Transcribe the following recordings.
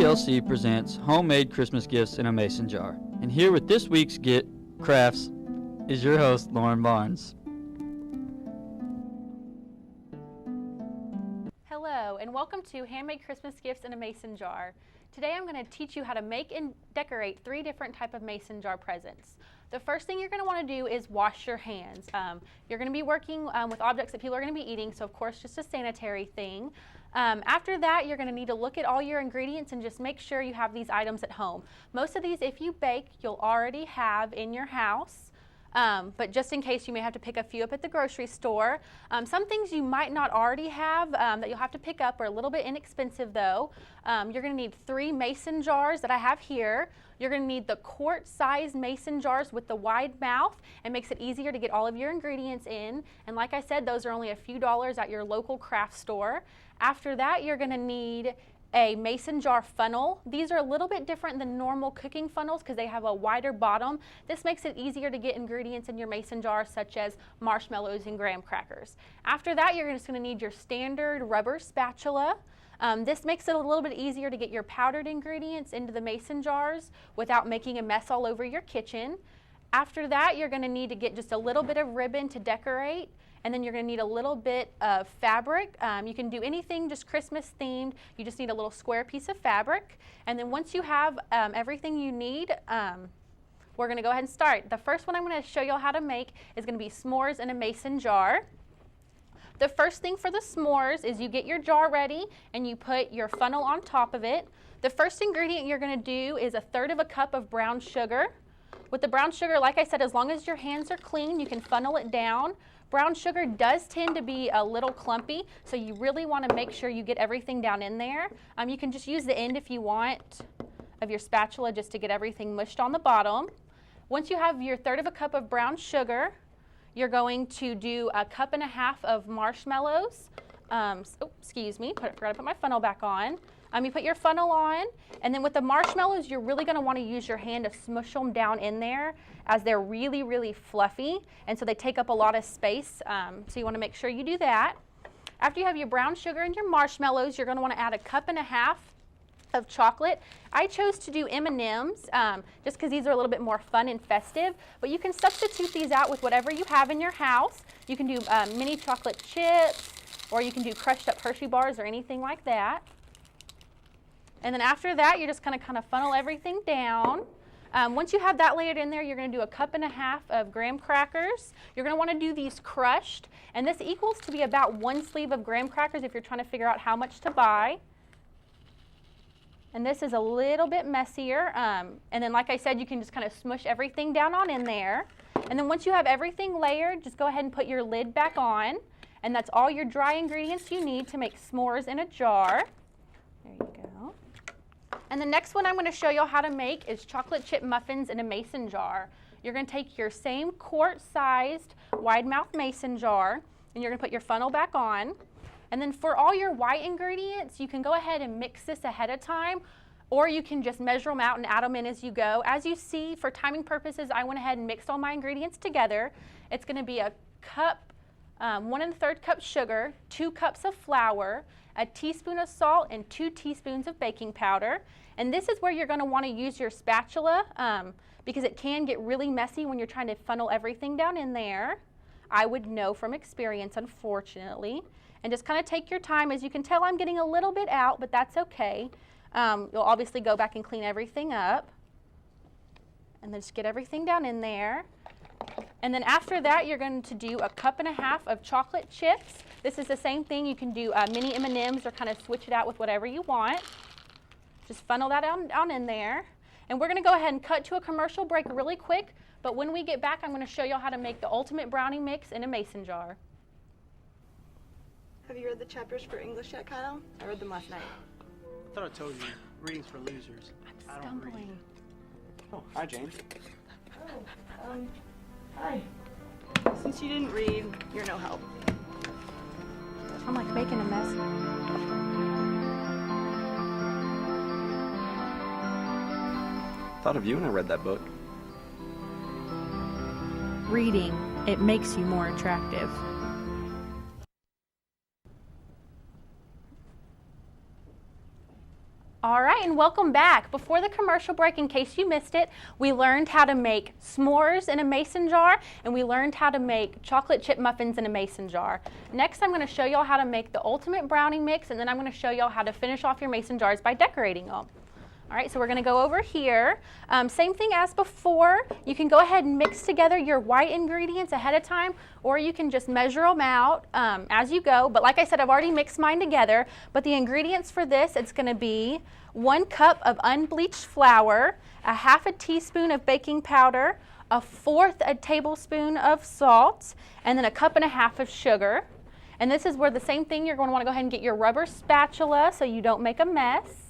PLC presents Homemade Christmas Gifts in a Mason Jar. And here with this week's Crafts is your host, Lauren Barnes. Hello, and welcome to Handmade Christmas Gifts in a Mason Jar. Today I'm going to teach you how to make and decorate 3 different types of mason jar presents. The first thing you're going to want to do is wash your hands. You're going to be working with objects that people are going to be eating, so of course just a sanitary thing. After that, you're going to need to look at all your ingredients and just make sure you have these items at home. Most of these, if you bake, you'll already have in your house. But just in case, you may have to pick a few up at the grocery store. Some things you might not already have that you'll have to pick up are a little bit inexpensive though. You're going to need 3 mason jars that I have here. You're going to need the quart-sized mason jars with the wide mouth. It makes it easier to get all of your ingredients in. And like I said, those are only a few dollars at your local craft store. After that, you're going to need a mason jar funnel. These are a little bit different than normal cooking funnels because they have a wider bottom. This makes it easier to get ingredients in your mason jar such as marshmallows and graham crackers. After that, you're just going to need your standard rubber spatula. This makes it a little bit easier to get your powdered ingredients into the mason jars without making a mess all over your kitchen. After that, you're going to need to get just a little bit of ribbon to decorate. And then you're going to need a little bit of fabric. You can do anything just Christmas themed. You just need a little square piece of fabric. And then once you have everything you need, we're going to go ahead and start. The first one I'm going to show you how to make is going to be s'mores in a mason jar. The first thing for the s'mores is you get your jar ready and you put your funnel on top of it. The first ingredient you're going to do is 1/3 cup of brown sugar. With the brown sugar, like I said, as long as your hands are clean, you can funnel it down. Brown sugar does tend to be a little clumpy, so you really want to make sure you get everything down in there. You can just use the end if you want of your spatula just to get everything mushed on the bottom. Once you have your 1/3 cup of brown sugar, you're going to do 1.5 cups of marshmallows. Excuse me, forgot to put my funnel back on. You put your funnel on, and then with the marshmallows, you're really going to want to use your hand to smush them down in there as they're really, really fluffy, and so they take up a lot of space, so you want to make sure you do that. After you have your brown sugar and your marshmallows, you're going to want to add 1.5 cups of chocolate. I chose to do M&Ms just because these are a little bit more fun and festive, but you can substitute these out with whatever you have in your house. You can do mini chocolate chips, or you can do crushed up Hershey bars or anything like that. And then after that, you're just going to kind of funnel everything down. Once you have that layered in there, you're going to do 1.5 cups of graham crackers. You're going to want to do these crushed, and this equals to be about 1 sleeve of graham crackers if you're trying to figure out how much to buy. And this is a little bit messier. And then like I said, you can just kind of smush everything down on in there. And then once you have everything layered, just go ahead and put your lid back on. And that's all your dry ingredients you need to make s'mores in a jar. There you go. And the next one I'm going to show you how to make is chocolate chip muffins in a mason jar. You're going to take your same quart-sized wide mouth mason jar, and you're going to put your funnel back on. And then for all your white ingredients, you can go ahead and mix this ahead of time, or you can just measure them out and add them in as you go. As you see, for timing purposes, I went ahead and mixed all my ingredients together. It's going to be 1 1/3 cup sugar, 2 cups of flour, a teaspoon of salt, and 2 teaspoons of baking powder. And this is where you're going to want to use your spatula because it can get really messy when you're trying to funnel everything down in there. I would know from experience, unfortunately. And just kind of take your time. As you can tell, I'm getting a little bit out, but that's okay. You'll obviously go back and clean everything up. And then just get everything down in there. And then after that, you're going to do 1.5 cups of chocolate chips. This is the same thing. You can do mini M&Ms or kind of switch it out with whatever you want. Just funnel that on in there. And we're going to go ahead and cut to a commercial break really quick. But when we get back, I'm going to show you how to make the ultimate brownie mix in a mason jar. Have you read the chapters for English yet, Kyle? I read them last night. I thought I told you, reading's for losers. I'm stumbling. Oh, hi, James. Oh, hi. Since you didn't read, you're no help. I'm like making a mess. Thought of you when I read that book. Reading, it makes you more attractive. All right, and welcome back. Before the commercial break, in case you missed it, we learned how to make s'mores in a mason jar, and we learned how to make chocolate chip muffins in a mason jar. Next, I'm going to show y'all how to make the ultimate brownie mix, and then I'm going to show y'all how to finish off your mason jars by decorating them. All right, so we're going to go over here. Same thing as before. You can go ahead and mix together your white ingredients ahead of time, or you can just measure them out as you go. But like I said, I've already mixed mine together. But the ingredients for this, it's going to be 1 cup of unbleached flour, a 1/2 teaspoon of baking powder, a 1/4 tablespoon of salt, and then 1.5 cups of sugar. And this is where the same thing, you're going to want to go ahead and get your rubber spatula so you don't make a mess.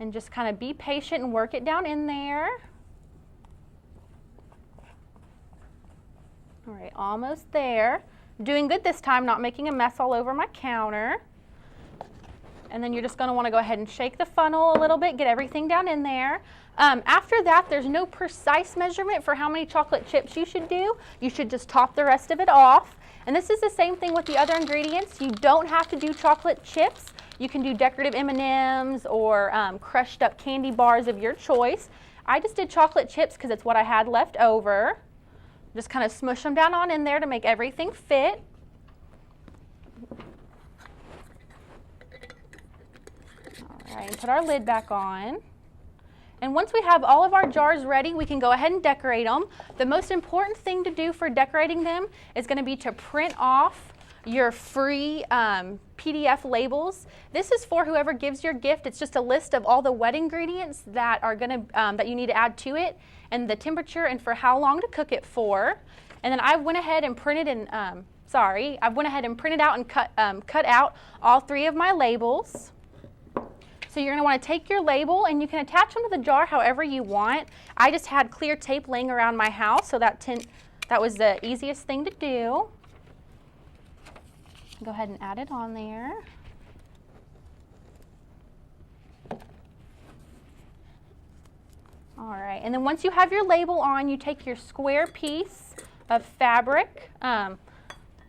And just kind of be patient and work it down in there. All right, almost there. Doing good this time, not making a mess all over my counter. And then you're just going to want to go ahead and shake the funnel a little bit, get everything down in there. After that, there's no precise measurement for how many chocolate chips you should do. You should just top the rest of it off. And this is the same thing with the other ingredients. You don't have to do chocolate chips. You can do decorative M&Ms or crushed up candy bars of your choice. I just did chocolate chips because it's what I had left over. Just kind of smush them down on in there to make everything fit. All right, and put our lid back on. And once we have all of our jars ready, we can go ahead and decorate them. The most important thing to do for decorating them is going to be to print off your free PDF labels. This is for whoever gives your gift. It's just a list of all the wet ingredients that are that you need to add to it, and the temperature and for how long to cook it for. And then I went ahead and printed out and cut out all 3 of my labels. So you're going to want to take your label and you can attach them to the jar however you want. I just had clear tape laying around my house, so that was the easiest thing to do. Go ahead and add it on there. All right, and then once you have your label on, you take your square piece of fabric.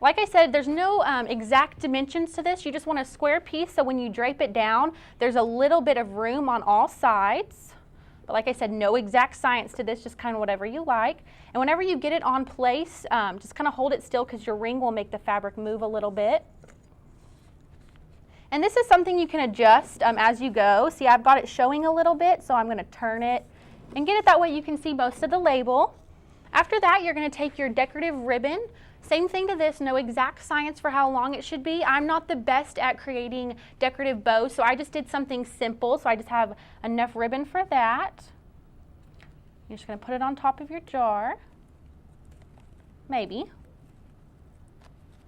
Like I said, there's no exact dimensions to this. You just want a square piece, so when you drape it down, there's a little bit of room on all sides. But like I said, no exact science to this, just kind of whatever you like. And whenever you get it on place, just kind of hold it still because your ring will make the fabric move a little bit. And this is something you can adjust as you go. See, I've got it showing a little bit, so I'm going to turn it and get it that way you can see most of the label. After that, you're going to take your decorative ribbon. Same thing to this, no exact science for how long it should be. I'm not the best at creating decorative bows, so I just did something simple, so I just have enough ribbon for that. You're just going to put it on top of your jar. Maybe.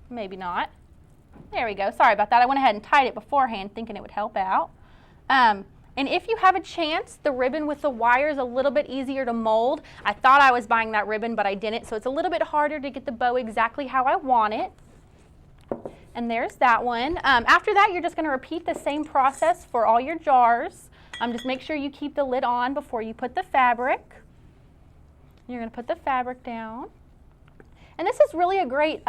Maybe not. There we go. Sorry about that. I went ahead and tied it beforehand thinking it would help out. And if you have a chance, the ribbon with the wire is a little bit easier to mold. I thought I was buying that ribbon, but I didn't, so it's a little bit harder to get the bow exactly how I want it. And there's that one. After that, you're just going to repeat the same process for all your jars. Just make sure you keep the lid on before you put the fabric. You're going to put the fabric down. And this is really a great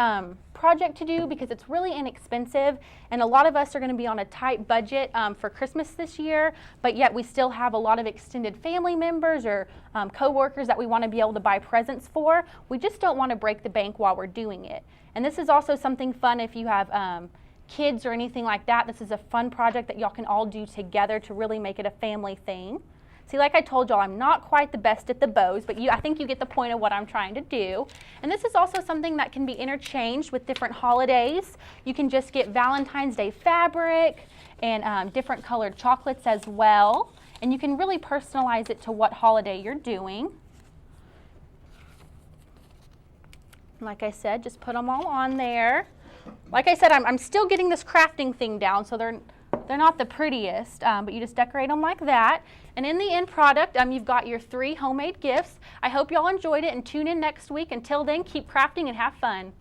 project to do because it's really inexpensive, and a lot of us are going to be on a tight budget for Christmas this year, but yet we still have a lot of extended family members or co-workers that we want to be able to buy presents for. We just don't want to break the bank while we're doing it. And this is also something fun if you have kids or anything like that. This is a fun project that y'all can all do together to really make it a family thing. See, like I told y'all, I'm not quite the best at the bows, but I think you get the point of what I'm trying to do. And this is also something that can be interchanged with different holidays. You can just get Valentine's Day fabric and different colored chocolates as well. And you can really personalize it to what holiday you're doing. Like I said, just put them all on there. Like I said, I'm still getting this crafting thing down, so they're not the prettiest, but you just decorate them like that. And in the end product, you've got your 3 homemade gifts. I hope y'all enjoyed it and tune in next week. Until then, keep crafting and have fun.